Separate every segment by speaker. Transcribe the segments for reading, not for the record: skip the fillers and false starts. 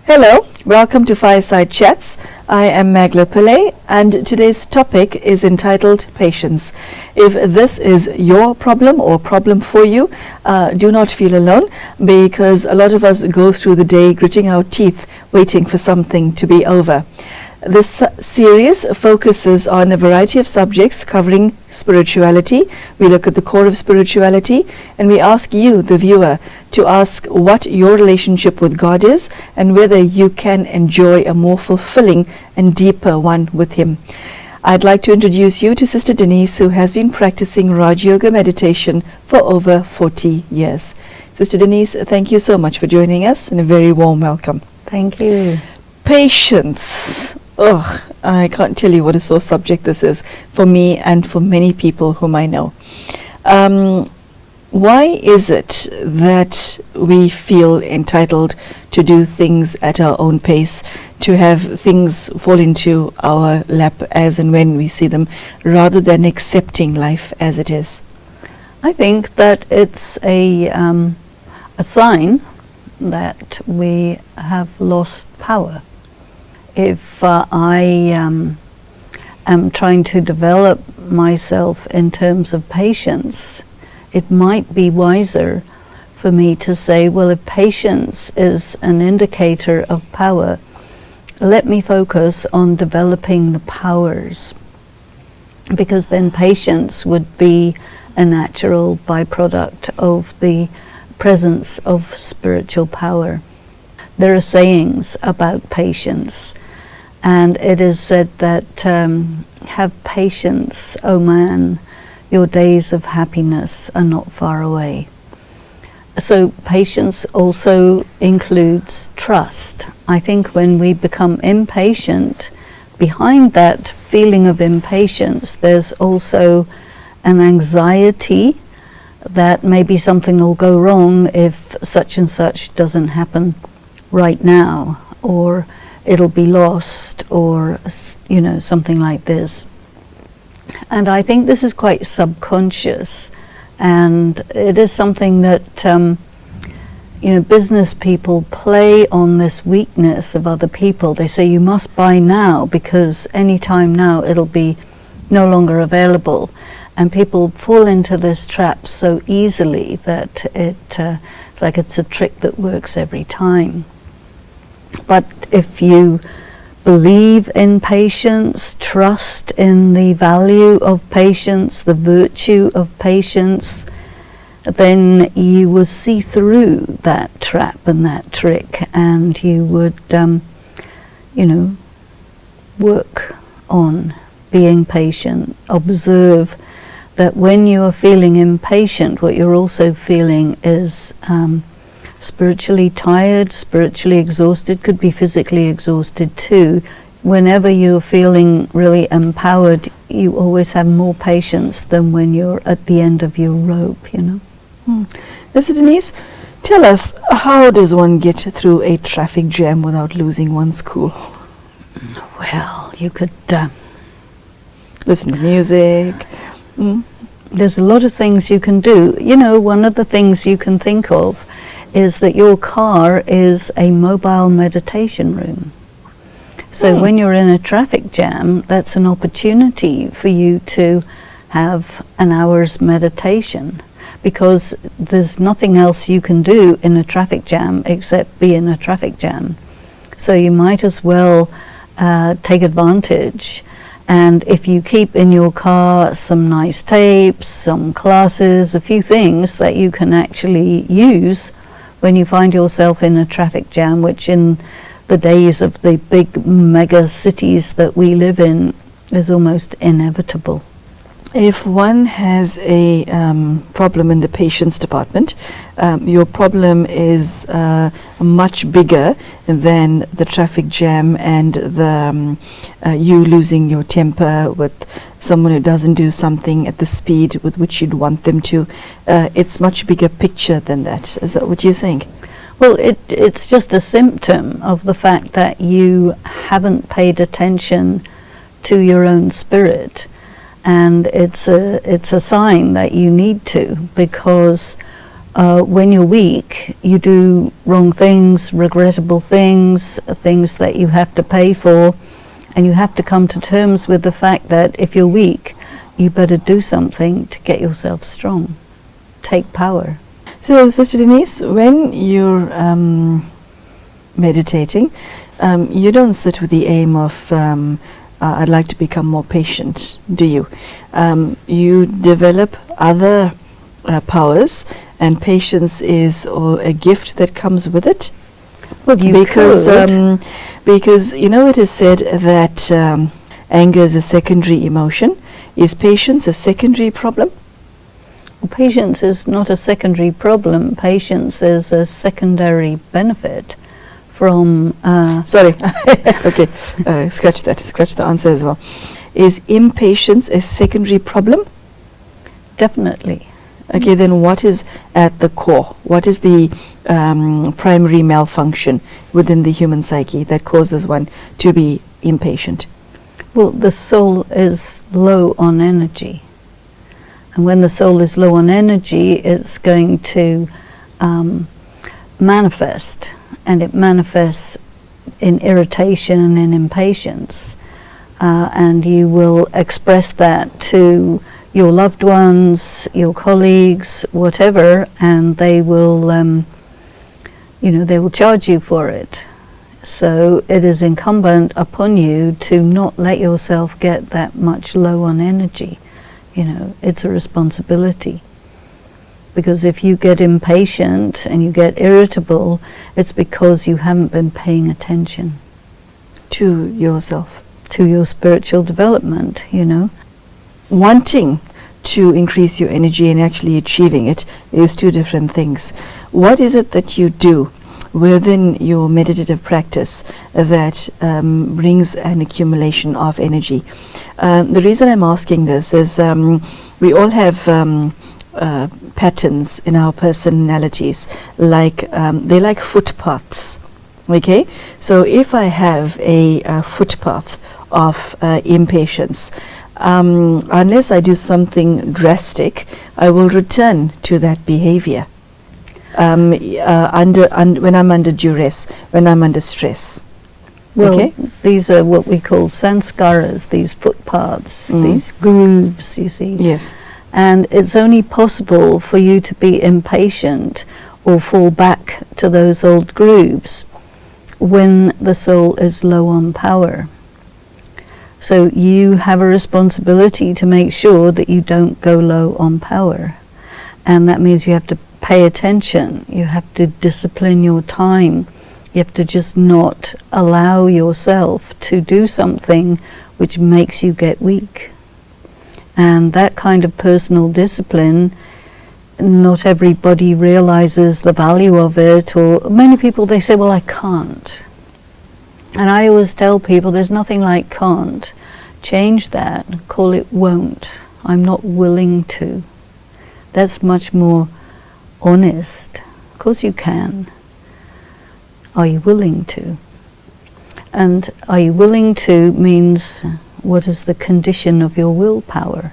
Speaker 1: Hello, welcome to Fireside Chats. I am Magela Pillai, and today's topic is entitled Patience. If this is your problem or problem for you, do not feel alone, because a lot of us go through the day gritting our teeth waiting for something to be over. This series focuses on a variety of subjects covering spirituality. We look at the core of spirituality, and we ask you, the viewer, to ask what your relationship with God is and whether you can enjoy a more fulfilling and deeper one with Him. I'd like to introduce you to Sister Denise, who has been practicing Rajyoga Meditation for over 40 years. Sister Denise, thank you so much for joining us, and a very warm welcome.
Speaker 2: Thank you.
Speaker 1: Patience. Ugh, I can't tell you what a sore subject this is for me and for many people whom I know. Why is it that we feel entitled to do things at our own pace, to have things fall into our lap as and when we see them, rather than accepting life as it is?
Speaker 2: I think that it's a sign that we have lost power. If I am trying to develop myself in terms of patience, it might be wiser for me to say, well, if patience is an indicator of power, let me focus on developing the powers, because then patience would be a natural byproduct of the presence of spiritual power. There are sayings about patience, and it is said that have patience, O man, your days of happiness are not far away. So patience also includes trust. I think when we become impatient, behind that feeling of impatience, there's also an anxiety that maybe something will go wrong if such and such doesn't happen right now, or it'll be lost, or something like this. And I think this is quite subconscious, and it is something that business people play on this weakness of other people. They say you must buy now because any time now it'll be no longer available, and people fall into this trap so easily that it's like it's a trick that works every time. But if you believe in patience, trust in the value of patience, the virtue of patience, then you will see through that trap and that trick, and you would, work on being patient. Observe that when you are feeling impatient, what you're also feeling is spiritually tired, spiritually exhausted, could be physically exhausted too. Whenever you're feeling really empowered, you always have more patience than when you're at the end of your rope,
Speaker 1: Sister Denise, tell us, how does one get through a traffic jam without losing one's cool?
Speaker 2: Well, you could
Speaker 1: listen to music.
Speaker 2: There's a lot of things you can do. One of the things you can think of is that your car is a mobile meditation room. So when you're in a traffic jam, that's an opportunity for you to have an hour's meditation, because there's nothing else you can do in a traffic jam except be in a traffic jam. So you might as well take advantage. And if you keep in your car some nice tapes, some classes, a few things that you can actually use when you find yourself in a traffic jam, which in the days of the big mega cities that we live in is almost inevitable.
Speaker 1: If one has a problem in the patience department, your problem is much bigger than the traffic jam and the you losing your temper with someone who doesn't do something at the speed with which you'd want them to. It's much bigger picture than that. Is that what you're saying?
Speaker 2: Well, it's just a symptom of the fact that you haven't paid attention to your own spirit. And it's a sign that you need to, because when you're weak, you do wrong things, regrettable things, things that you have to pay for, and you have to come to terms with the fact that if you're weak, you better do something to get yourself strong. Take power.
Speaker 1: So, Sister Denise, when you're meditating, you don't sit with the aim of I'd like to become more patient, do you? You develop other powers, and patience is a gift that comes with it.
Speaker 2: Well, you
Speaker 1: because
Speaker 2: could.
Speaker 1: because it is said that anger is a secondary emotion. Is patience a secondary problem?
Speaker 2: Well, patience is not a secondary problem. Patience is a secondary benefit from...
Speaker 1: Sorry. Okay. Scratch the answer as well. Is impatience a secondary problem?
Speaker 2: Definitely.
Speaker 1: Okay, then what is at the core? What is the primary malfunction within the human psyche that causes one to be impatient?
Speaker 2: Well, the soul is low on energy. And when the soul is low on energy, it's going to manifest. And it manifests in irritation and impatience. And you will express that to your loved ones, your colleagues, whatever, and they will, they will charge you for it. So it is incumbent upon you to not let yourself get that much low on energy. It's a responsibility. Because if you get impatient and you get irritable, it's because you haven't been paying attention
Speaker 1: to yourself,
Speaker 2: to your spiritual development,
Speaker 1: Wanting to increase your energy and actually achieving it is two different things. What is it that you do within your meditative practice that brings an accumulation of energy? The reason I'm asking this is we all have patterns in our personalities, they're like footpaths. Okay, so if I have a footpath of impatience, unless I do something drastic, I will return to that behavior when I'm under duress, when I'm under stress.
Speaker 2: Well,
Speaker 1: okay?
Speaker 2: These are what we call sanskaras, these footpaths, these grooves, you see.
Speaker 1: Yes.
Speaker 2: And it's only possible for you to be impatient or fall back to those old grooves when the soul is low on power. So you have a responsibility to make sure that you don't go low on power. And that means you have to pay attention. You have to discipline your time. You have to just not allow yourself to do something which makes you get weak. And that kind of personal discipline, not everybody realizes the value of it, or many people, they say, well, I can't. And I always tell people there's nothing like can't. Change that, call it won't. I'm not willing to. That's much more honest. Of course you can. Are you willing to? And are you willing to means what is the condition of your willpower?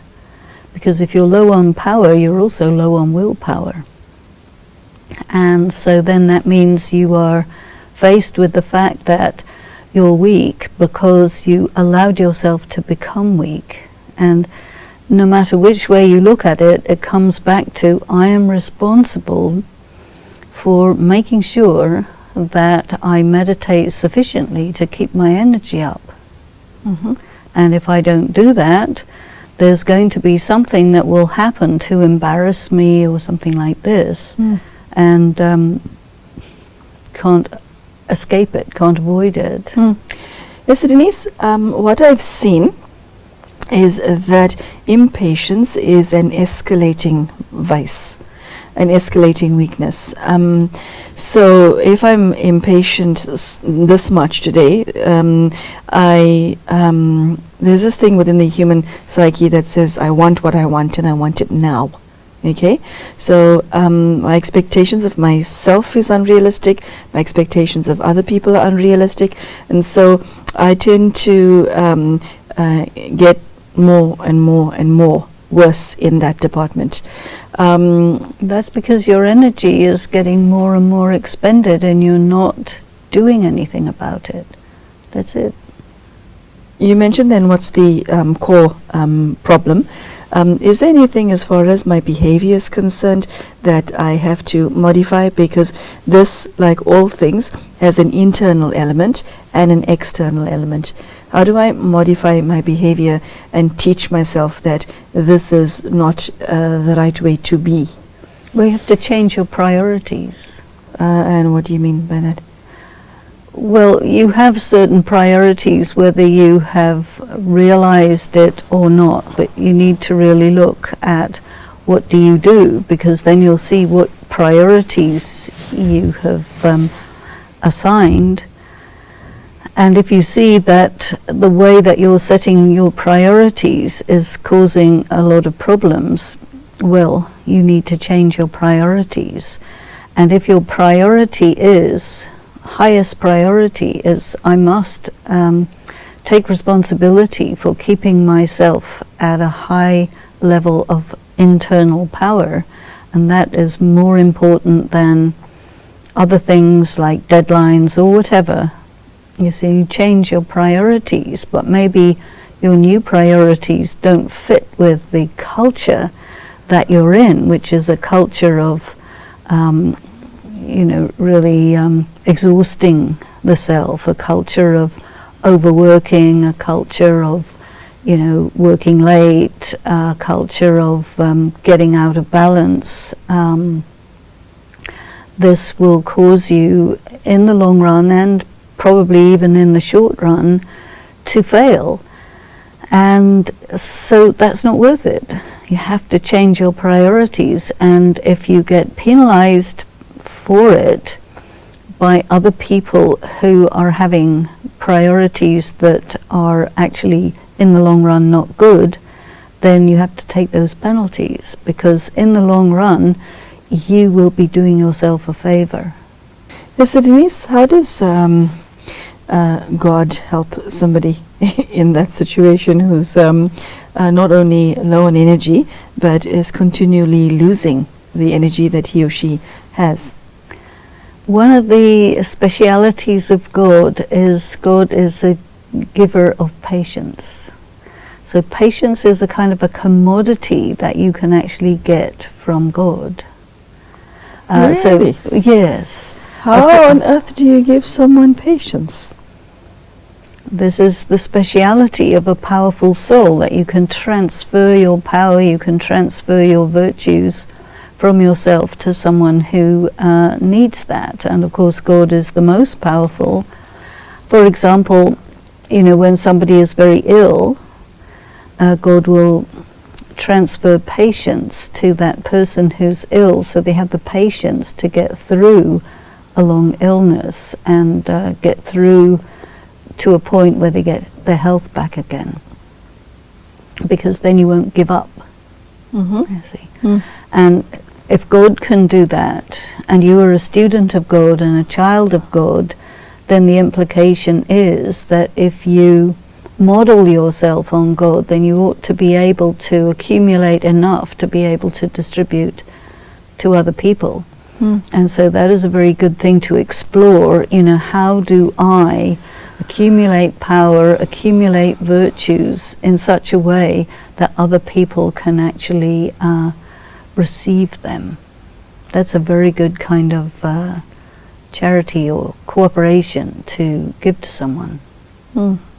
Speaker 2: Because if you're low on power, you're also low on willpower. And so then that means you are faced with the fact that you're weak because you allowed yourself to become weak. And no matter which way you look at it, it comes back to I am responsible for making sure that I meditate sufficiently to keep my energy up. And if I don't do that, there's going to be something that will happen to embarrass me or something like this, and can't escape it, can't avoid it.
Speaker 1: Yes, Denise, what I've seen is that impatience is an escalating vice, an escalating weakness. So if I'm impatient this much today, there's this thing within the human psyche that says, I want what I want and I want it now. Okay, so my expectations of myself is unrealistic, my expectations of other people are unrealistic, and so I tend to get more and more and more worse in that department.
Speaker 2: That's because your energy is getting more and more expended and you're not doing anything about it. That's it.
Speaker 1: You mentioned then what's the core problem. Is there anything as far as my behavior is concerned that I have to modify? Because this, like all things, has an internal element and an external element. How do I modify my behavior and teach myself that this is not the right way to be?
Speaker 2: Well, you have to change your priorities.
Speaker 1: And what do you mean by that?
Speaker 2: Well, you have certain priorities whether you have realized it or not, but you need to really look at what do you do, because then you'll see what priorities you have assigned. And if you see that the way that you're setting your priorities is causing a lot of problems, well, you need to change your priorities. And if your priority is highest priority is I must take responsibility for keeping myself at a high level of internal power, and that is more important than other things like deadlines or whatever. You see, you change your priorities, but maybe your new priorities don't fit with the culture that you're in, which is a culture of really exhausting the self, a culture of overworking, a culture of, working late, a culture of getting out of balance. This will cause you in the long run, and probably even in the short run, to fail. And so that's not worth it. You have to change your priorities, and if you get penalized for it by other people who are having priorities that are actually in the long run not good, then you have to take those penalties, because in the long run you will be doing yourself a favor.
Speaker 1: Yes, so Denise, how does God help somebody in that situation who's not only low on energy but is continually losing the energy that he or she has?
Speaker 2: One of the specialities of God is a giver of patience. So patience is a kind of a commodity that you can actually get from God.
Speaker 1: Really?
Speaker 2: So, yes.
Speaker 1: How on earth do you give someone patience?
Speaker 2: This is the speciality of a powerful soul, that you can transfer your power, you can transfer your virtues from yourself to someone who needs that. And of course God is the most powerful. For example, when somebody is very ill, God will transfer patience to that person who's ill, so they have the patience to get through a long illness and get through to a point where they get their health back again, because then you won't give up. You see. And if God can do that, and you are a student of God and a child of God, then the implication is that if you model yourself on God, then you ought to be able to accumulate enough to be able to distribute to other people. And so that is a very good thing to explore. How do I accumulate power, accumulate virtues in such a way that other people can actually receive them? That's a very good kind of charity or cooperation to give to someone.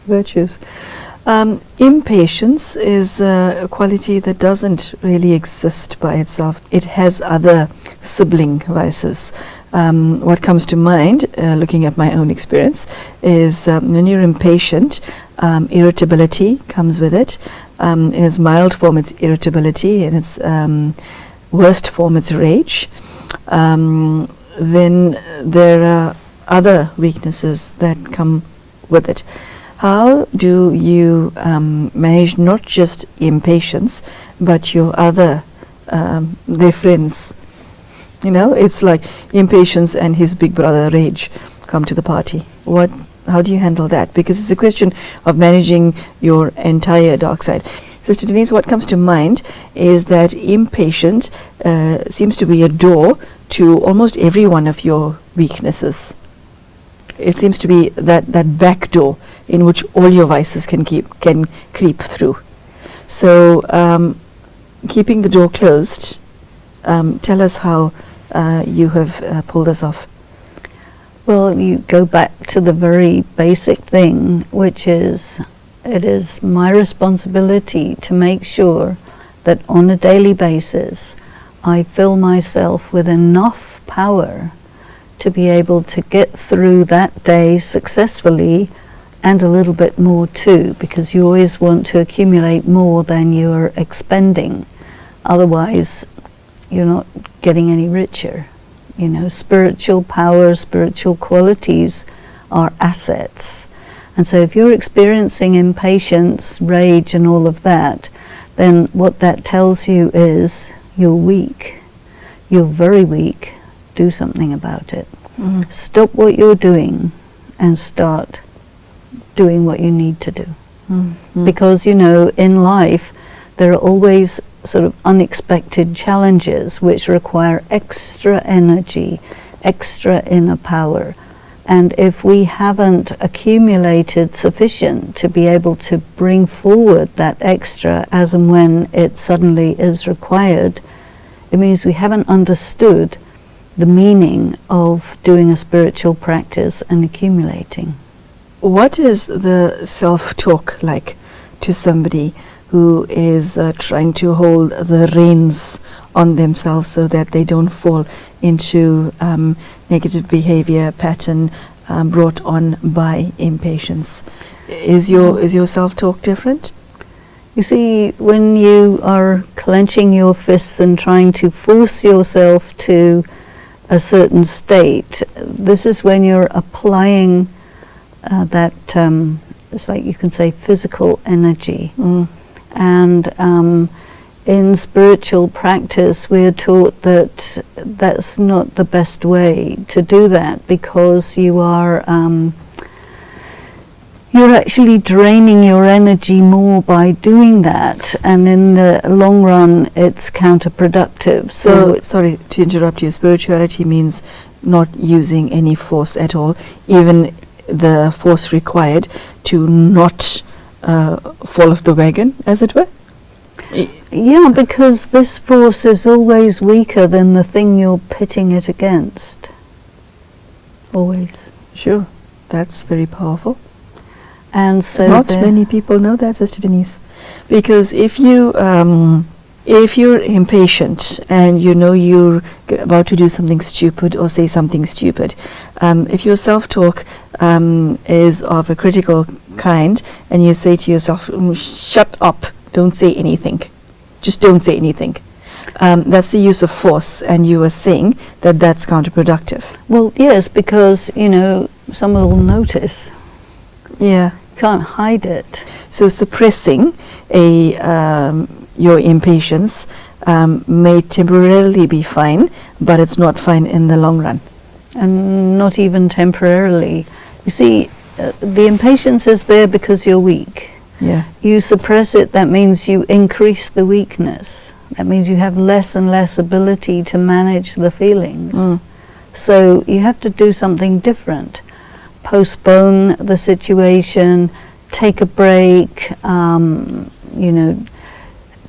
Speaker 1: Virtues. Impatience is a quality that doesn't really exist by itself. It has other sibling vices. What comes to mind, looking at my own experience, is when you're impatient, irritability comes with it. In its mild form, it's irritability. In its worst form, it's rage. Then there are other weaknesses that come with it. How do you manage not just impatience, but your other, their friends? It's like impatience and his big brother rage come to the party. How do you handle that? Because it's a question of managing your entire dark side. Sister Denise, what comes to mind is that impatient seems to be a door to almost every one of your weaknesses. It seems to be that back door in which all your vices can creep through. So keeping the door closed, tell us how you have pulled us off.
Speaker 2: Well, you go back to the very basic thing, which is it is my responsibility to make sure that on a daily basis I fill myself with enough power to be able to get through that day successfully, and a little bit more too, because you always want to accumulate more than you're expending. Otherwise, you're not getting any richer. You know, spiritual power, spiritual qualities are assets. And so if you're experiencing impatience, rage and all of that, then what that tells you is you're weak. You're very weak. Do something about it. Stop what you're doing and start doing what you need to do. Because, you know, in life there are always sort of unexpected challenges which require extra energy, extra inner power. And if we haven't accumulated sufficient to be able to bring forward that extra as and when it suddenly is required, it means we haven't understood the meaning of doing a spiritual practice and accumulating.
Speaker 1: What is the self-talk like to somebody who is trying to hold the reins on themselves so that they don't fall into negative behavior pattern brought on by impatience? Is your self-talk different?
Speaker 2: You see, when you are clenching your fists and trying to force yourself to a certain state, this is when you're applying that, it's like you can say physical energy. And in spiritual practice we're taught that that's not the best way to do that, because you are you're actually draining your energy more by doing that, and in the long run it's counterproductive.
Speaker 1: So sorry to interrupt you, spirituality means not using any force at all, even the force required to not fall off the wagon, as it were?
Speaker 2: Yeah, because this force is always weaker than the thing you're pitting it against. Always.
Speaker 1: Sure, that's very powerful.
Speaker 2: And so
Speaker 1: not many people know that, Sister Denise, because if you're impatient and you know you're about to do something stupid or say something stupid, if your self-talk is of a critical kind and you say to yourself, shut up, don't say anything, just don't say anything, that's the use of force, and you are saying that that's counterproductive.
Speaker 2: Well, yes, because, you know, someone will notice.
Speaker 1: Yeah.
Speaker 2: Can't hide it.
Speaker 1: So suppressing your impatience may temporarily be fine, but it's not fine in the long run.
Speaker 2: And not even temporarily. You see, the impatience is there because you're weak.
Speaker 1: Yeah.
Speaker 2: You suppress it, that means you increase the weakness. That means you have less and less ability to manage the feelings. So you have to do something different. Postpone the situation, take a break, you know,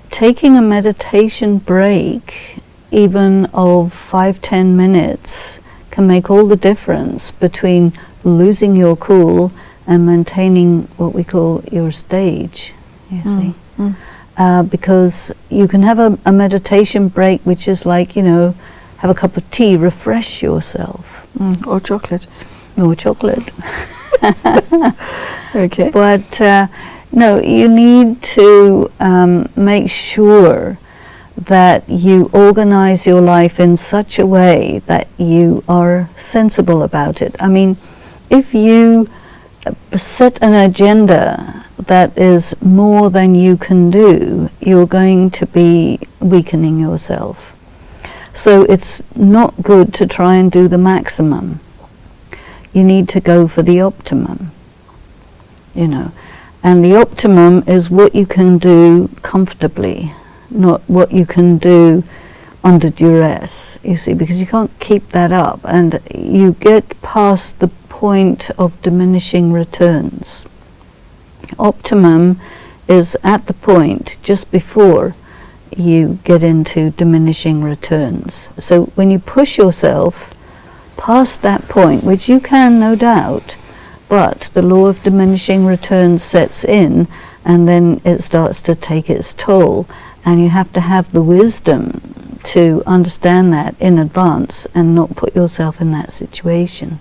Speaker 2: taking a meditation break, even of 5-10 minutes, can make all the difference between losing your cool and maintaining what we call your stage, you see. Because you can have a meditation break which is like, you know, have a cup of tea, refresh yourself.
Speaker 1: Or chocolate.
Speaker 2: Or chocolate.
Speaker 1: Okay.
Speaker 2: But no, you need to make sure that you organize your life in such a way that you are sensible about it. I mean, if you set an agenda that is more than you can do, you're going to be weakening yourself. So it's not good to try and do the maximum. You need to go for the optimum, you know. And the optimum is what you can do comfortably, not what you can do under duress, you see, because you can't keep that up, and you get past the point of diminishing returns. Optimum is at the point just before you get into diminishing returns. So when you push yourself past that point, which you can, no doubt, but the law of diminishing returns sets in, and then it starts to take its toll, and you have to have the wisdom to understand that in advance and not put yourself in that situation.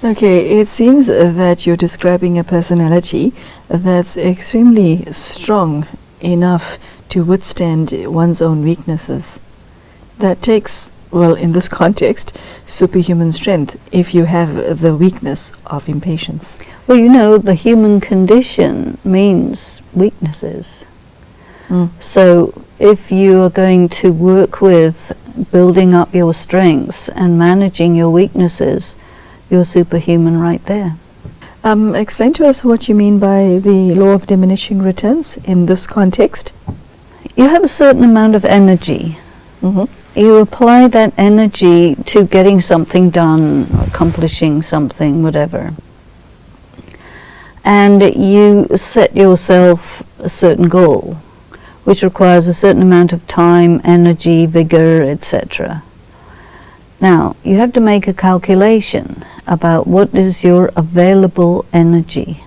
Speaker 1: Okay, it seems that you're describing a personality that's extremely strong enough to withstand one's own weaknesses. That takes, well, in this context, superhuman strength if you have the weakness of impatience.
Speaker 2: Well, you know, the human condition means weaknesses. So if you are going to work with building up your strengths and managing your weaknesses, you're superhuman right there.
Speaker 1: Explain to us what you mean by the law of diminishing returns in this context.
Speaker 2: You have a certain amount of energy. You apply that energy to getting something done, accomplishing something, whatever. And you set yourself a certain goal, which requires a certain amount of time, energy, vigor, etc. Now, you have to make a calculation about what is your available energy.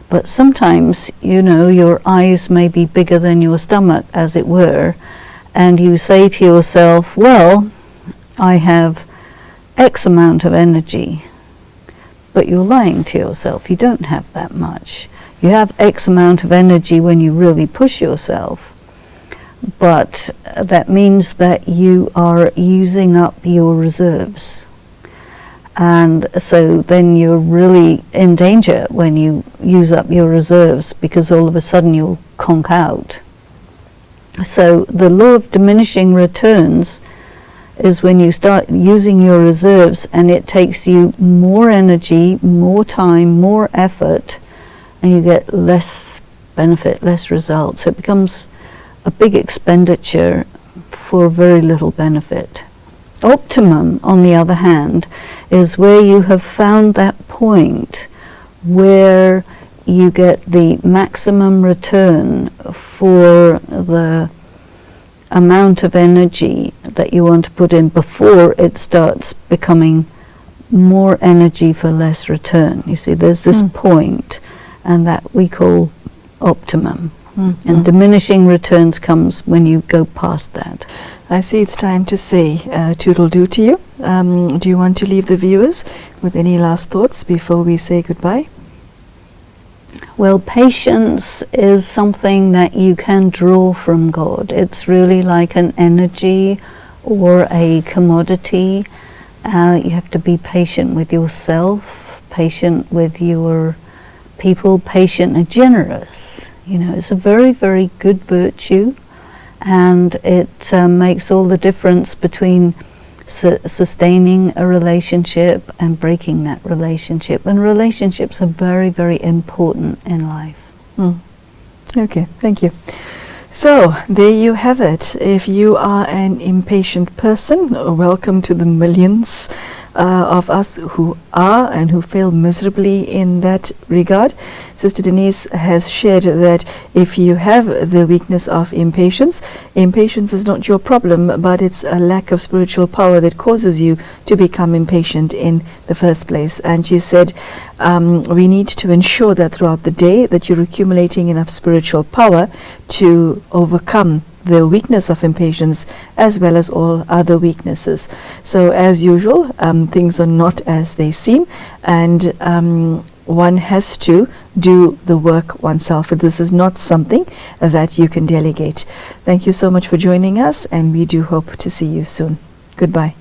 Speaker 2: But sometimes, you know, your eyes may be bigger than your stomach, as it were, and you say to yourself, well, I have X amount of energy. But you're lying to yourself. You don't have that much. You have X amount of energy when you really push yourself, but that means that you are using up your reserves. And so then you're really in danger when you use up your reserves, because all of a sudden you'll conk out. So the law of diminishing returns is when you start using your reserves and it takes you more energy, more time, more effort, and you get less benefit, less results. So it becomes a big expenditure for very little benefit. Optimum, on the other hand, is where you have found that point where you get the maximum return for the amount of energy that you want to put in before it starts becoming more energy for less return. You see, there's this point, and that we call optimum. And diminishing returns comes when you go past that.
Speaker 1: I see it's time to say toodle-doo to you. Do you want to leave the viewers with any last thoughts before we say goodbye?
Speaker 2: Well, patience is something that you can draw from God. It's really like an energy or a commodity. You have to be patient with yourself, patient with your people, patient and generous. You know, it's a very, very good virtue, and it makes all the difference between sustaining a relationship and breaking that relationship. And relationships are very, very important in life.
Speaker 1: Okay, thank you. So, there you have it. If you are an impatient person, welcome to the millions of us who are and who fail miserably in that regard. Sister Denise has shared that if you have the weakness of impatience, impatience is not your problem, but it's a lack of spiritual power that causes you to become impatient in the first place. And she said we need to ensure that throughout the day that you're accumulating enough spiritual power to overcome the weakness of impatience as well as all other weaknesses. So as usual, things are not as they seem, and one has to do the work oneself. This is not something that you can delegate. Thank you so much for joining us, and we do hope to see you soon. Goodbye.